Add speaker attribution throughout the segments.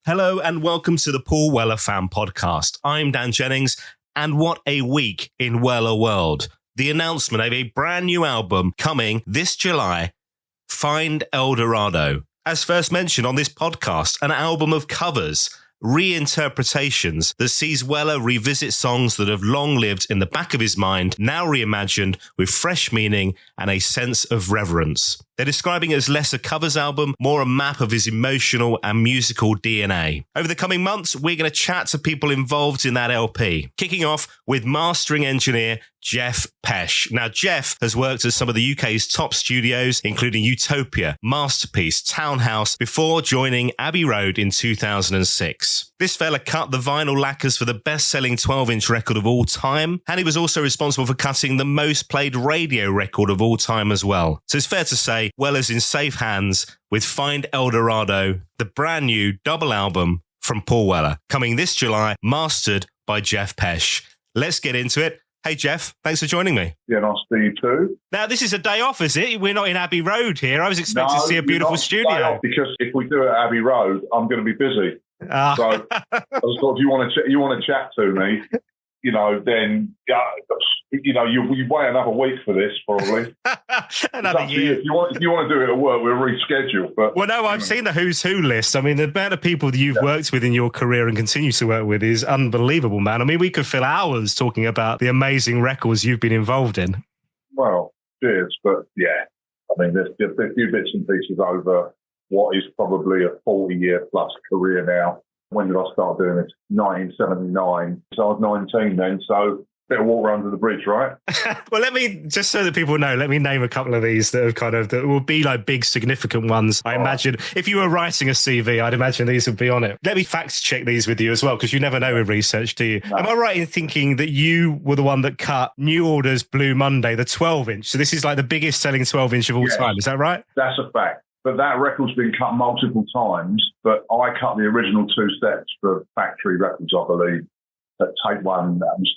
Speaker 1: Hello and welcome to the Paul Weller Fan Podcast. I'm Dan Jennings, and what a week in Weller World. The announcement of a brand new album coming this July, Find El Dorado. As first mentioned on this podcast, an album of covers, reinterpretations that sees Weller revisit songs that have long lived in the back of his mind, now reimagined with fresh meaning and a sense of reverence. They're describing it as less a covers album, more a map of his emotional and musical DNA. Over the coming months, we're going to chat to people involved in that LP, kicking off with mastering engineer Geoff Pesche. Now, Geoff has worked at some of the UK's top studios, including Utopia, Masterpiece, Townhouse, before joining Abbey Road in 2006. This fella cut the vinyl lacquers for the best-selling 12-inch record of all time, and he was also responsible for cutting the most played radio record of all time as well. So it's fair to say Weller's in safe hands with Find El Dorado, the brand new double album from Paul Weller, coming this July, mastered by Geoff Pesche. Let's get into it. Hey, Geoff, thanks for joining me.
Speaker 2: Yeah, nice to see you too.
Speaker 1: Now, this is a day off, is it? We're not in Abbey Road here. I was expecting to see a beautiful studio.
Speaker 2: Because if we do it at Abbey Road, I'm going to be busy. So I just thought, if you want to chat to me, then you wait another week for this probably.
Speaker 1: Another year.
Speaker 2: If you want to do it at work, we'll reschedule. But
Speaker 1: well, no, I've seen the who's who list. I mean, the amount of people that you've worked with in your career and continue to work with is unbelievable, man. I mean, we could fill hours talking about the amazing records you've been involved in.
Speaker 2: Well, cheers, but yeah, I mean, there's a few bits and pieces over what is probably a 40-year plus career now. When did I start doing this? 1979. So I was 19 then, so bit of water under the bridge, right?
Speaker 1: Well, let me, just so that people know, let me name a couple of these that have that will be like big, significant ones. I imagine if you were writing a CV, I'd imagine these would be on it. Let me fact check these with you as well, because you never know with research, do you? No. Am I right in thinking that you were the one that cut New Order's Blue Monday, the 12-inch? So this is like the biggest selling 12-inch of all time. Is that right?
Speaker 2: That's a fact. But that record's been cut multiple times, but I cut the original two sets for Factory Records, I believe. At Take One, that was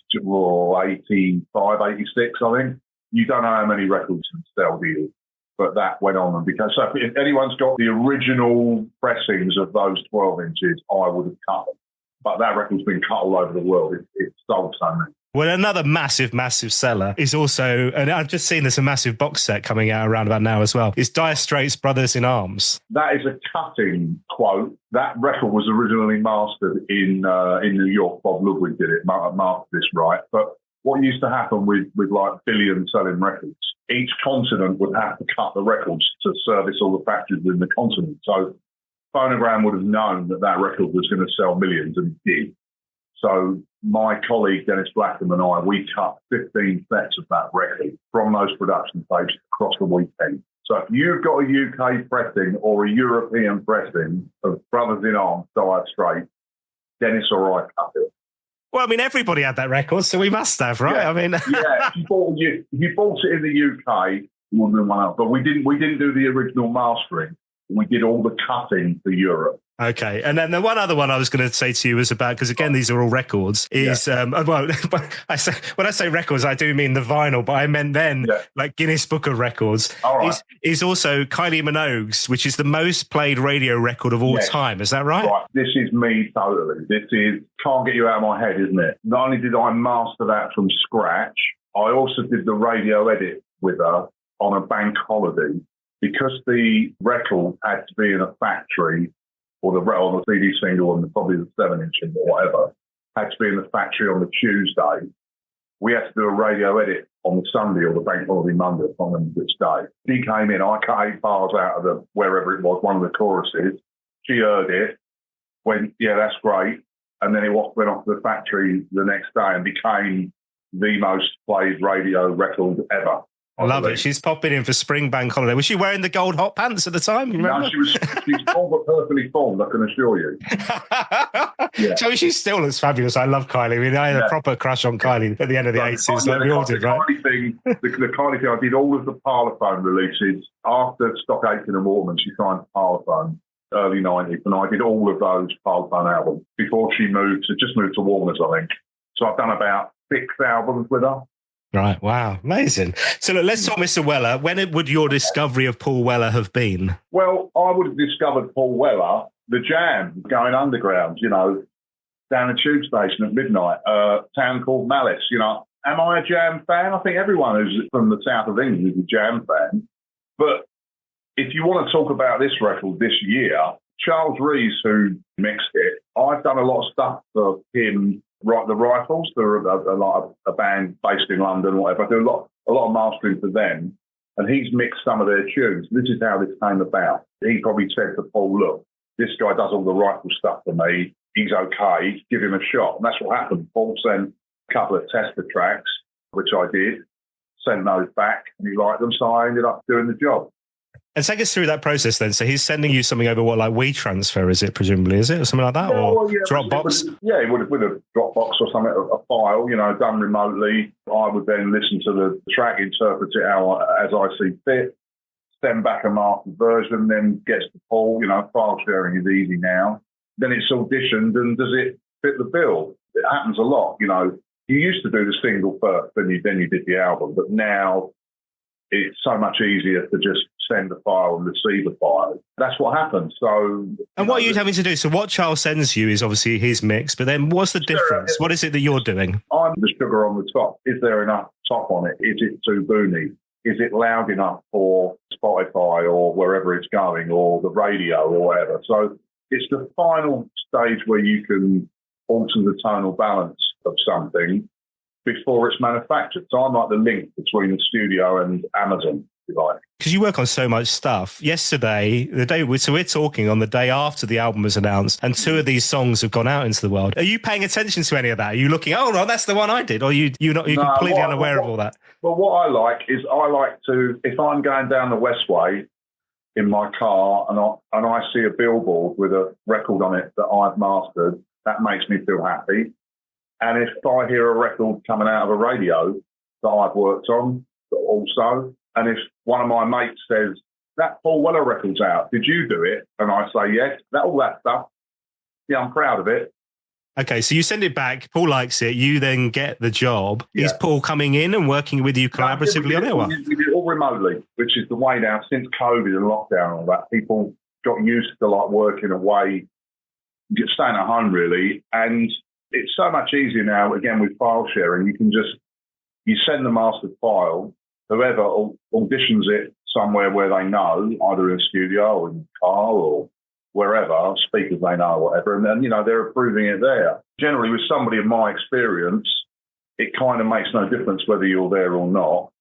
Speaker 2: 85, 86, I think. You don't know how many records can sell, do you? But that went on. And because so if anyone's got the original pressings of those 12 inches, I would have cut them. But that record's been cut all over the world. It's sold so many.
Speaker 1: Well, another massive, massive seller is also, and I've just seen there's a massive box set coming out around about now as well, is Dire Straits Brothers in Arms.
Speaker 2: That is a cutting quote. That record was originally mastered in New York. Bob Ludwig did it, mastered this right. But what used to happen with like billion-selling records, each continent would have to cut the records to service all the factories in the continent. So Phonogram would have known that record was going to sell millions, and it did. So my colleague, Dennis Blackham, and I, we cut 15 sets of that record from those production tapes across the weekend. So if you've got a UK pressing or a European pressing of Brothers in Arms, Dire Straits, Dennis or I cut it.
Speaker 1: Well, I mean, everybody had that record, so we must have, right?
Speaker 2: Yeah.
Speaker 1: I mean,
Speaker 2: if you bought it in the UK, you wouldn't have won out. But we didn't do the original mastering. We did all the cutting for Europe.
Speaker 1: Okay. And then the one other one I was going to say to you was about, because again, these are all records, is, well, when I say records, I do mean the vinyl, but I meant then like Guinness Book of Records is also Kylie Minogue's, which is the most played radio record of all time. Is that right?
Speaker 2: Right. This is me totally. This is, can't get you out of my head, isn't it? Not only did I master that from scratch, I also did the radio edit with her on a bank holiday because the record had to be in a factory or the CD single and probably the 7-inch or whatever, had to be in the factory on the Tuesday. We had to do a radio edit on the Sunday or the bank holiday Monday, I can't remember which day. She came in, I cut 8 bars out of the, wherever it was, one of the choruses. She heard it, went, yeah, that's great. And then it went off to the factory the next day and became the most played radio record ever.
Speaker 1: I love it. She's popping in for spring bank holiday. Was she wearing the gold hot pants at the time? You remember?
Speaker 2: No, she's all but perfectly formed, I can assure you.
Speaker 1: Yeah. So she still looks fabulous. I love Kylie. I mean, I had a proper crush on Kylie at the end of the 80s, like we all did, right?
Speaker 2: The Kylie thing, I did all of the Parlophone releases after Stock Aitken and Waterman. She signed Parlophone, early 90s, and I did all of those Parlophone albums before she moved to Warner's, I think. So I've done about 6 albums with her.
Speaker 1: Right. Wow. Amazing. So look, let's talk Mr. Weller. When would your discovery of Paul Weller have been?
Speaker 2: Well, I would have discovered Paul Weller The Jam, going underground, you know, down the tube station at midnight, a town called Malice, you know. Am I a Jam fan? I think everyone who's from the south of England is a Jam fan. But if you want to talk about this record this year, Charles Rees, who mixed it, I've done a lot of stuff for him, the Rifles. They're a band based in London, whatever. I do a lot of mastering for them, and he's mixed some of their tunes. This is how this came about. He probably said to Paul, look, this guy does all the Rifle stuff for me. He's okay. Give him a shot. And that's what happened. Paul sent a couple of tester tracks, which I did, sent those back, and he liked them, so I ended up doing the job.
Speaker 1: And take us through that process then. So he's sending you something over like WeTransfer, is it, presumably, is it? Or something like that? Dropbox?
Speaker 2: With a Dropbox or something, a file, you know, done remotely. I would then listen to the track, interpret it as I see fit, send back a mastered version, then gets to Paul. You know, file sharing is easy now. Then it's auditioned, and does it fit the bill? It happens a lot, you know. You used to do the single first, then you did the album, but now it's so much easier to just send a file and receive a file. That's what happens. So,
Speaker 1: and what are you having to do? So what Charles sends you is obviously his mix, but then what's the difference? What is it that you're doing?
Speaker 2: I'm the sugar on the top. Is there enough top on it? Is it too boony? Is it loud enough for Spotify or wherever it's going, or the radio or whatever? So it's the final stage where you can alter the tonal balance of something before it's manufactured. So I'm like the link between the studio and Amazon, if you like.
Speaker 1: Because you work on so much stuff. Yesterday, so we're talking on the day after the album was announced, and 2 of these songs have gone out into the world. Are you paying attention to any of that? Are you looking, oh, no, that's the one I did? Or you're completely unaware of all that?
Speaker 2: Well, what I like is if I'm going down the Westway in my car and I see a billboard with a record on it that I've mastered, that makes me feel happy. And if I hear a record coming out of a radio that I've worked on also, and if one of my mates says, that Paul Weller record's out, did you do it? And I say, yes, all that stuff. Yeah, I'm proud of it.
Speaker 1: Okay, so you send it back, Paul likes it, you then get the job. Yeah. Is Paul coming in and working with you collaboratively on it?
Speaker 2: We do it all remotely, which is the way now. Since COVID and lockdown and all that, people got used to working away, staying at home really, and it's so much easier now, again, with file sharing. You send the mastered file, whoever auditions it somewhere where they know, either in a studio or in a car or wherever, speakers they know or whatever, and then, you know, they're approving it there. Generally, with somebody of my experience, it kind of makes no difference whether you're there or not.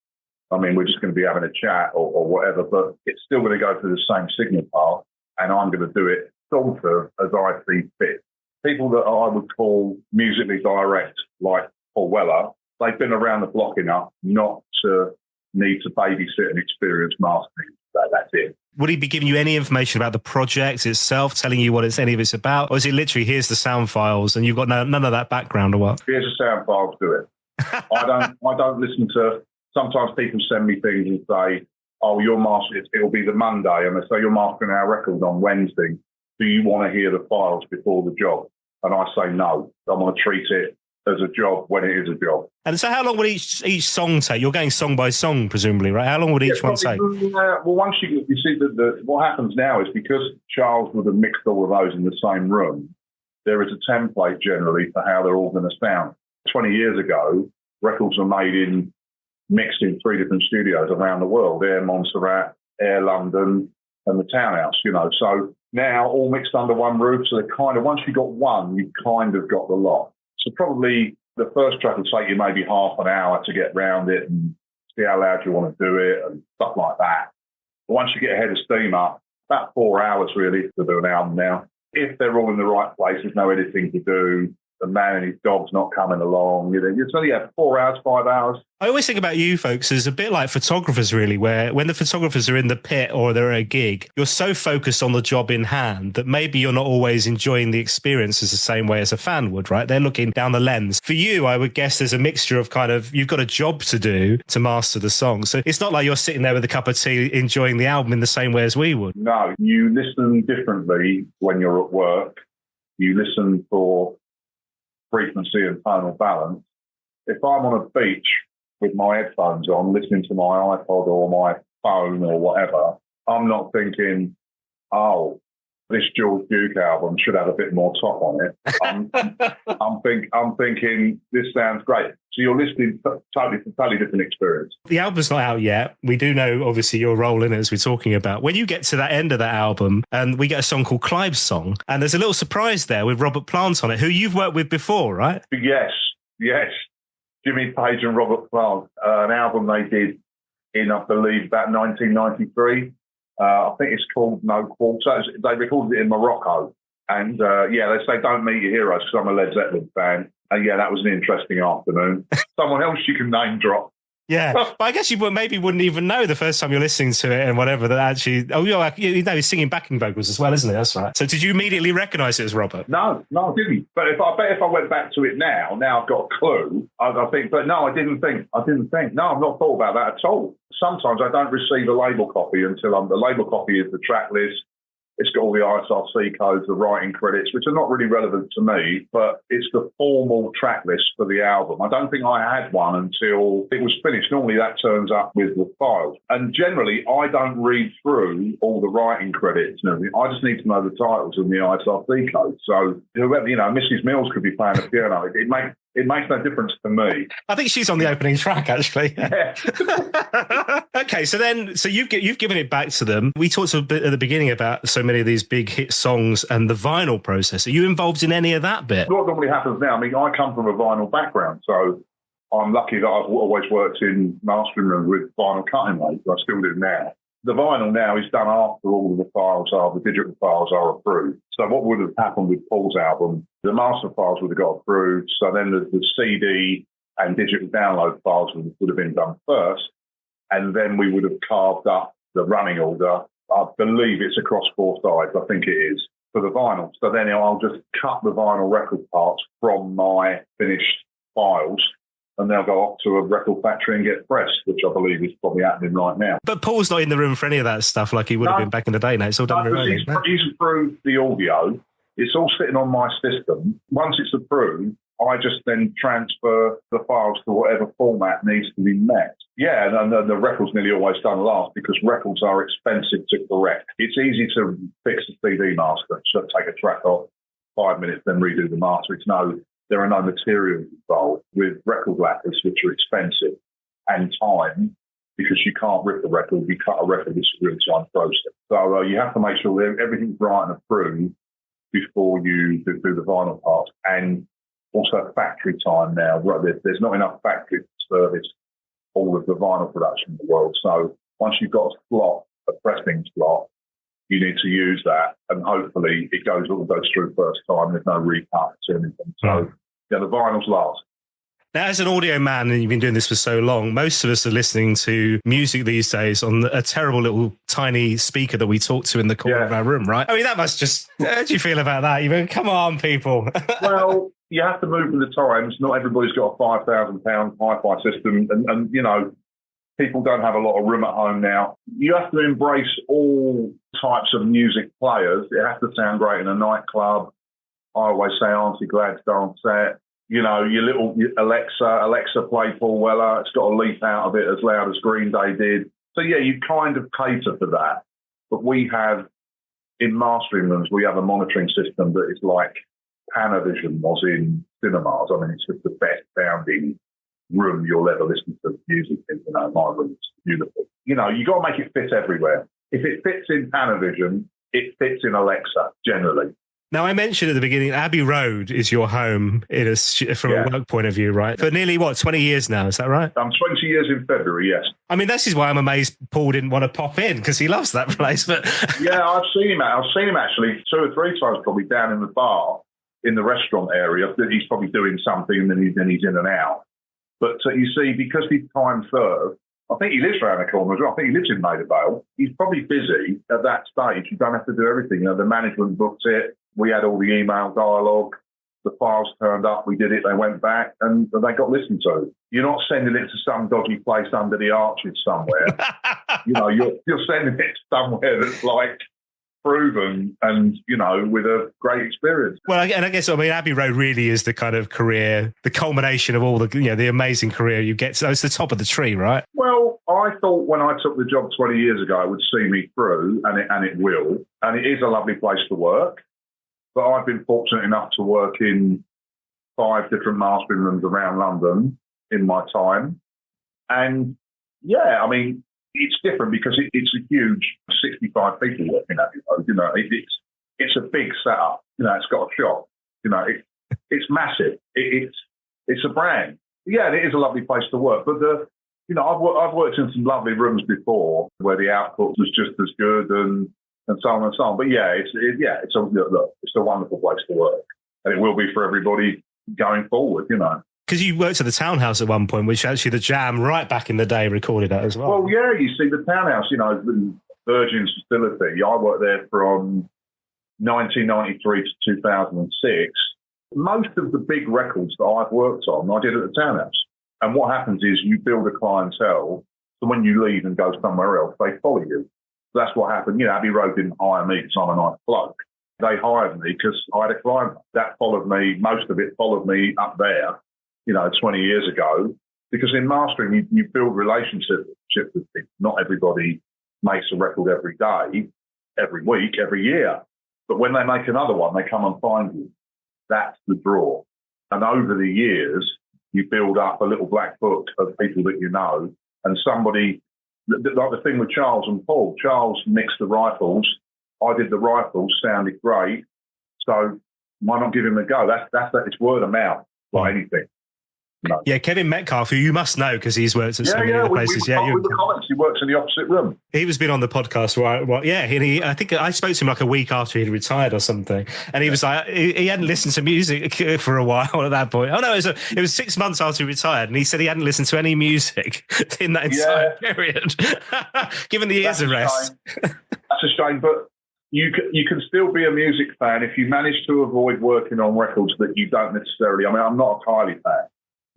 Speaker 2: I mean, we're just going to be having a chat or whatever, but it's still going to go through the same signal path, and I'm going to do it sort of as I see fit. People that I would call musically direct, like Paul Weller, they've been around the block enough not to need to babysit and experience mastering. That's it.
Speaker 1: Would he be giving you any information about the project itself, telling you what any of it's about? Or is it literally, here's the sound files and you've got none of that background or what?
Speaker 2: Here's the sound files, do it. I don't listen to, sometimes people send me things and say, oh, you're mastering, it'll be the Monday, and they say you're mastering our record on Wednesday. Do you want to hear the files before the job? And I say no. I want to treat it as a job when it is a job.
Speaker 1: And so how long would each song take? You're going song by song, presumably, right? How long would each one take?
Speaker 2: Well, once you see what happens now is because Charles would have mixed all of those in the same room, there is a template generally for how they're all going to sound. 20 years ago, records were mixed in 3 different studios around the world, Air Montserrat, Air London, and the Townhouse, you know. So now all mixed under one roof. So they're kind of, once you've got one, you've kind of got the lot. So probably the first track will take you maybe half an hour to get round it and see how loud you want to do it and stuff like that. But once you get ahead of steam up, about 4 hours really to do an album now. If they're all in the right place, there's no editing to do. The man and his dog's not coming along. You only have 4 hours, 5 hours.
Speaker 1: I always think about you folks as a bit like photographers, really, where when the photographers are in the pit or they're at a gig, you're so focused on the job in hand that maybe you're not always enjoying the experiences the same way as a fan would, right? They're looking down the lens. For you, I would guess there's a mixture of kind of, you've got a job to do to master the song. So it's not like you're sitting there with a cup of tea enjoying the album in the same way as we would.
Speaker 2: No, you listen differently when you're at work. You listen for frequency and tonal balance. If I'm on a beach with my headphones on, listening to my iPod or my phone or whatever, I'm not thinking, oh, this George Duke album should have a bit more top on it. I'm thinking this sounds great. So you're listening to totally different experience.
Speaker 1: The album's not out yet. We do know, obviously, your role in it, as we're talking about. When you get to that end of that album, and we get a song called Clive's Song, and there's a little surprise there with Robert Plant on it, who you've worked with before, right?
Speaker 2: Yes. Jimmy Page and Robert Plant, an album they did in, I believe, about 1993. I think it's called No Quarter. They recorded it in Morocco. And they say don't meet your heroes because I'm a Led Zeppelin fan. And that was an interesting afternoon. Someone else you can name drop.
Speaker 1: Yeah, but I guess you maybe wouldn't even know the first time you're listening to it and whatever that actually. Oh, he's singing backing vocals as well, isn't it? That's right. So did you immediately recognise it as Robert?
Speaker 2: No, I didn't. But if I went back to it now I've got a clue. I think, but no, I didn't think. No, I've not thought about that at all. Sometimes I don't receive a label copy until the label copy is the track list. It's got all the ISRC codes, the writing credits, which are not really relevant to me, but it's the formal track list for the album. I don't think I had one until it was finished. Normally that turns up with the files. And generally, I don't read through all the writing credits and everything. I just need to know the titles and the ISRC codes. So whoever, Mrs. Mills could be playing the piano. It makes no difference to me.
Speaker 1: I think she's on the opening track, actually.
Speaker 2: Yeah.
Speaker 1: Okay, so you've given it back to them. We talked a bit at the beginning about so many of these big hit songs and the vinyl process. Are you involved in any of that bit?
Speaker 2: What normally happens now, I come from a vinyl background, so I'm lucky that I've always worked in mastering rooms with vinyl cutting lathes. I still do now. The vinyl now is done after all of the digital files are approved. So what would have happened with Paul's album, the master files would have got approved. So then the CD and digital download files would have been done first. And then we would have carved up the running order. I believe it's across 4 sides. I think it is for the vinyl. So then I'll just cut the vinyl record parts from my finished files, and they'll go off to a record factory and get pressed, which I believe is probably happening right now.
Speaker 1: But Paul's not in the room for any of that stuff like he would have been back in the day. Now it's all done remotely.
Speaker 2: He's approved the audio. It's all sitting on my system. Once it's approved, I just then transfer the files to whatever format needs to be met. Yeah, and the record's nearly always done last because records are expensive to correct. It's easy to fix a CD master. So take a track off, 5 minutes, then redo the master. There are no materials involved with record lacquers, which are expensive, and time, because you can't rip the record. You cut a record, it's a real-time process. So you have to make sure that everything's right and approved before you do the vinyl part. And also factory time now. There's not enough factories to service all of the vinyl production in the world. So once you've got a slot, a pressing slot, you need to use that, and hopefully it all goes through first time. There's no recuts or anything. So the vinyls last.
Speaker 1: Now, as an audio man, and you've been doing this for so long, most of us are listening to music these days on a terrible little tiny speaker that we talk to in the corner of our room, right? I mean, that must just... How do you feel about that? You mean, come on, people.
Speaker 2: Well, you have to move with the times. Not everybody's got a £5,000 hi-fi system, and people don't have a lot of room at home now. You have to embrace all types of music players. It has to sound great in a nightclub. I always say Auntie Gladstone set. Your little Alexa played Paul Weller. It's got a leap out of it as loud as Green Day did. So, you kind of cater for that. But we have, in mastering rooms, we have a monitoring system that is like Panavision was in cinemas. I mean, it's just the best sounding room you'll ever listen to music in. My room is beautiful. You got to make it fit everywhere. If it fits in Panavision, it fits in Alexa, generally.
Speaker 1: Now, I mentioned at the beginning, Abbey Road is your home from a work point of view, right? For nearly, 20 years now, is that right?
Speaker 2: I'm 20 years in February, yes.
Speaker 1: I mean, this is why I'm amazed Paul didn't want to pop in, because he loves that place. But
Speaker 2: yeah, I've seen him actually 2 or 3 times probably down in the bar, in the restaurant area. He's probably doing something and then he's in and out. But you see, because he's time served, I think he lives around the corner as well. I think he lives in Maida Vale. He's probably busy at that stage. You don't have to do everything. The management booked it. We had all the email dialogue. The files turned up. We did it. They went back and they got listened to. You're not sending it to some dodgy place under the arches somewhere. You're sending it somewhere that's like proven and, with a great experience.
Speaker 1: Well, and I guess, Abbey Road really is the kind of career, the culmination of all the amazing career you get. So it's the top of the tree, right?
Speaker 2: Well, I thought when I took the job 20 years ago, it would see me through, and it will. And it is a lovely place to work. But I've been fortunate enough to work in 5 different mastering rooms around London in my time. And yeah, I mean, it's different because it's a huge 65 people working at it. You know, it's a big setup. You know, it's got a shop. You know, it's massive. It's a brand. Yeah, it is a lovely place to work. But I've worked in some lovely rooms before where the output was just as good and so on and so on. But yeah, it's a wonderful place to work, and it will be for everybody going forward. You know.
Speaker 1: Because you worked at the Townhouse at one point, which actually the Jam right back in the day recorded at as well.
Speaker 2: Well, yeah, you see the Townhouse, you know, the Virgin's facility. I worked there from 1993 to 2006. Most of the big records that I've worked on, I did at the Townhouse. And what happens is you build a clientele, so when you leave and go somewhere else, they follow you. That's what happened. You know, Abbey Road didn't hire me because I'm a nice bloke. They hired me because I had a client that followed me. Most of it followed me up there, you know, 20 years ago. Because in mastering, you build relationships with people. Not everybody makes a record every day, every week, every year. But when they make another one, they come and find you. That's the draw. And over the years, you build up a little black book of people that you know. And somebody, like the thing with Charles and Paul, Charles mixed the rifles. I did the rifles, sounded great. So why not give him a go? That's it's word of mouth, like anything. No.
Speaker 1: Yeah, Kevin Metcalf, who you must know because he's worked at so many other places.
Speaker 2: With the comments. He works in the opposite room.
Speaker 1: He was been on the podcast, right? Well, yeah, I think I spoke to him like a week after he'd retired or something, and he was like, he hadn't listened to music for a while at that point. Oh no, it was 6 months after he retired, and he said he hadn't listened to any music in that entire period, given the years of rest.
Speaker 2: That's a shame, but you can still be a music fan if you manage to avoid working on records that you don't necessarily. I mean, I'm not a Kylie fan.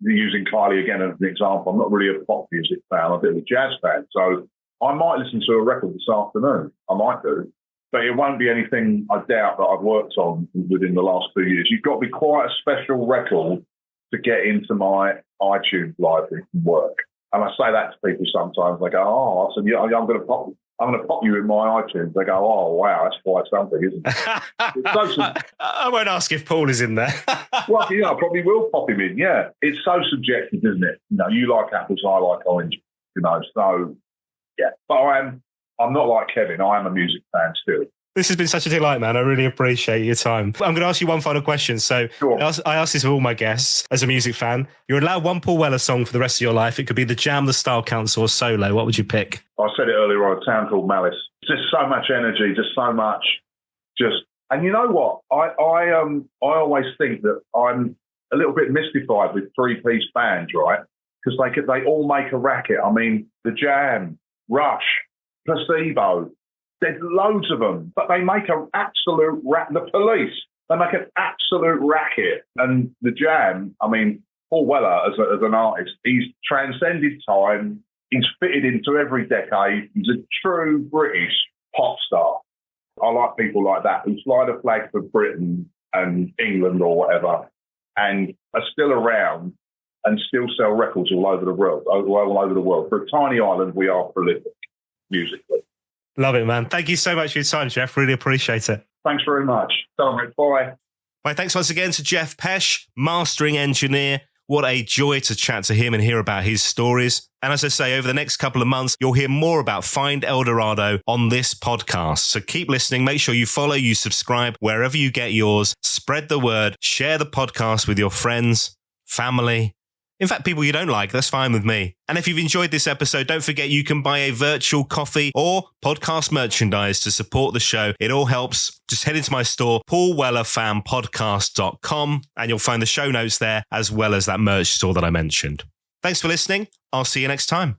Speaker 2: Using Kylie again as an example, I'm not really a pop music fan. I'm a bit of a jazz fan. So I might listen to a record this afternoon. I might do. But it won't be anything, I doubt, that I've worked on within the last 2 years. You've got to be quite a special record to get into my iTunes library and work. And I say that to people sometimes. They go, oh, I said, yeah, I'm going to pop you in my iTunes. They go, oh, wow, that's quite something, isn't it?
Speaker 1: I won't ask if Paul is in there.
Speaker 2: Well, yeah, I probably will pop him in, yeah. It's so subjective, isn't it? You know, you like apples, I like orange, you know, so, yeah. But I'm not like Kevin. I am a music fan still.
Speaker 1: This has been such a delight, man. I really appreciate your time. I'm going to ask you one final question. So sure. I ask this of all my guests as a music fan. You're allowed one Paul Weller song for the rest of your life. It could be The Jam, The Style Council, or solo. What would you pick?
Speaker 2: I said it earlier on, a town called Malice. Just so much energy, just so much. And you know what? I always think that I'm a little bit mystified with 3-piece bands, right? Because they all make a racket. I mean, The Jam, Rush, Placebo. There's loads of them, but they make an absolute The Police, they make an absolute racket. And The Jam, I mean, Paul Weller as an artist, he's transcended time. He's fitted into every decade. He's a true British pop star. I like people like that who fly the flag for Britain and England or whatever, and are still around and still sell records all over the world. For a tiny island, we are prolific musically.
Speaker 1: Love it, man. Thank you so much for your time, Geoff. Really appreciate it.
Speaker 2: Thanks very much. Bye.
Speaker 1: Right, thanks once again to Geoff Pesche, mastering engineer. What a joy to chat to him and hear about his stories. And as I say, over the next couple of months, you'll hear more about Find Eldorado on this podcast. So keep listening. Make sure you follow, you subscribe wherever you get yours. Spread the word. Share the podcast with your friends, family. In fact, people you don't like, that's fine with me. And if you've enjoyed this episode, don't forget you can buy a virtual coffee or podcast merchandise to support the show. It all helps. Just head into my store, paulwellerfanpodcast.com, and you'll find the show notes there as well as that merch store that I mentioned. Thanks for listening. I'll see you next time.